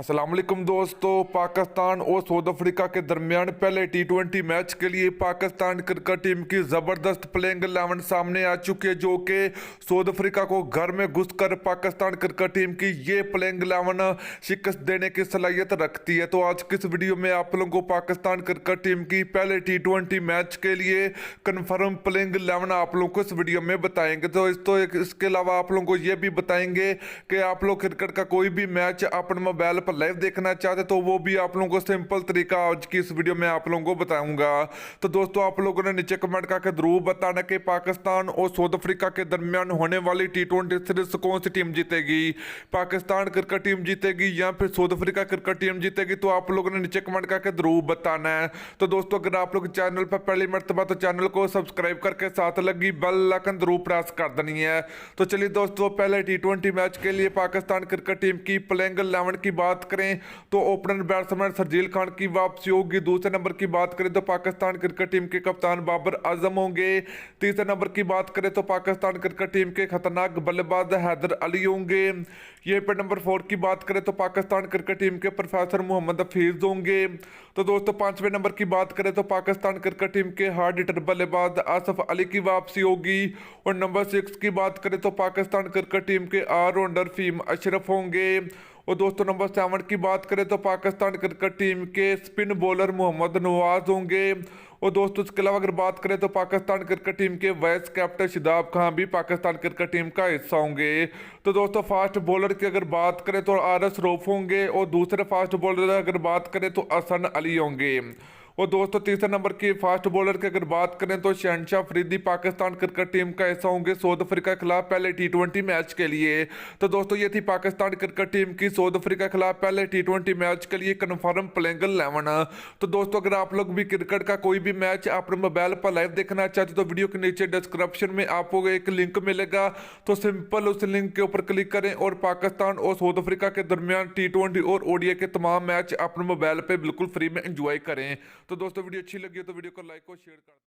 अस्सलाम वालेकुम दोस्तों। पाकिस्तान और साउथ अफ्रीका के दरमियान पहले टी20 मैच के लिए पाकिस्तान क्रिकेट टीम की ज़बरदस्त प्लेइंग 11 सामने आ चुकी है, जो कि साउथ अफ्रीका को घर में घुसकर पाकिस्तान क्रिकेट टीम की ये प्लेइंग 11 शिकस्त देने की सलाहियत रखती है। तो आज की इस वीडियो में आप लोगों को पाकिस्तान क्रिकेट टीम की पहले टी20 मैच के लिए कन्फर्म प्लेइंग 11 आप लोगों को इस वीडियो में बताएंगे। तो इसके अलावा आप लोगों को ये भी बताएंगे कि आप लोग क्रिकेट का कोई भी मैच अपने मोबाइल पर लाइव देखना चाहते तो वो भी आप लोगों को सिंपल तरीका आज की इस वीडियो में आप लोगों को बताऊंगा। तो दोस्तों आप लोगों ने नीचे कमेंट करके जरूर बताना कि पाकिस्तान और साउथ अफ्रीका के दरमियान होने वाली टी20 सीरीज कौन सी टीम जीतेगी, पाकिस्तान क्रिकेट टीम जीतेगी या फिर साउथ अफ्रीका क्रिकेट टीम जीतेगी। तो आप लोगों ने नीचे कमेंट करके जरूर बताना है। तो दोस्तों अगर आप लोग चैनल पर पहली मरतबा तो चैनल को सब्सक्राइब करके साथ लगी बेल आइकन जरूर प्रेस कर देनी है। तो चलिए दोस्तों पहले टी20 मैच के लिए पाकिस्तान क्रिकेट टीम की प्लेइंग 11 की बात करें तो ओपनर बैट्समैन शर्जील खान की वापसी होगी। दूसरे नंबर की बात करें तो पाकिस्तान क्रिकेट टीम के कप्तान बाबर आजम होंगे। तीसरे नंबर की बात करें तो पाकिस्तान क्रिकेट टीम के खतरनाक बल्लेबाज हैदर अली होंगे। ये पे नंबर 4 की बात करें तो पाकिस्तान क्रिकेट टीम के प्रोफेसर मोहम्मद हफीज होंगे। तो दोस्तों 5वें नंबर की बात करें तो पाकिस्तान क्रिकेट टीम के हार्ड हिटर बल्लेबाज आसफ अली की वापसी होगी। और नंबर 6 की बात करें तो पाकिस्तान क्रिकेट टीम के ऑलराउंडर फहीम अशरफ होंगे। और दोस्तों नंबर 7 की बात करें तो पाकिस्तान क्रिकेट टीम के स्पिन बॉलर मोहम्मद नवाज होंगे। और दोस्तों इसके अलावा अगर बात करें तो पाकिस्तान क्रिकेट टीम के वाइस कैप्टन शादाब खान भी पाकिस्तान क्रिकेट टीम का हिस्सा होंगे। तो दोस्तों फास्ट बॉलर की अगर बात करें तो आरएस रऊफ होंगे। और दूसरे फास्ट बॉलर अगर बात करें तो हसन अली होंगे। और दोस्तों तीसरे नंबर की फास्ट बॉलर की अगर बात करें तो शहनशाह अफरीदी पाकिस्तान क्रिकेट टीम का हिस्सा होंगे साउथ अफ्रीका के खिलाफ पहले टी20 मैच के लिए। तो दोस्तों ये थी पाकिस्तान क्रिकेट टीम की साउथ अफ्रीका के खिलाफ पहले टी20 मैच के लिए कन्फर्म प्लेइंग 11। तो दोस्तों अगर आप लोग भी क्रिकेट का कोई भी मैच अपने मोबाइल पर लाइव देखना चाहते तो वीडियो के नीचे डिस्क्रिप्शन में आपको एक लिंक मिलेगा। तो सिंपल उस लिंक के ऊपर क्लिक करें और पाकिस्तान और साउथ अफ्रीका के दरमियान टी20 और ओडीआई के तमाम मैच अपने मोबाइल पर बिल्कुल फ्री में एंजॉय करें। तो दोस्तों वीडियो अच्छी लगी हो तो वीडियो को लाइक और शेयर कर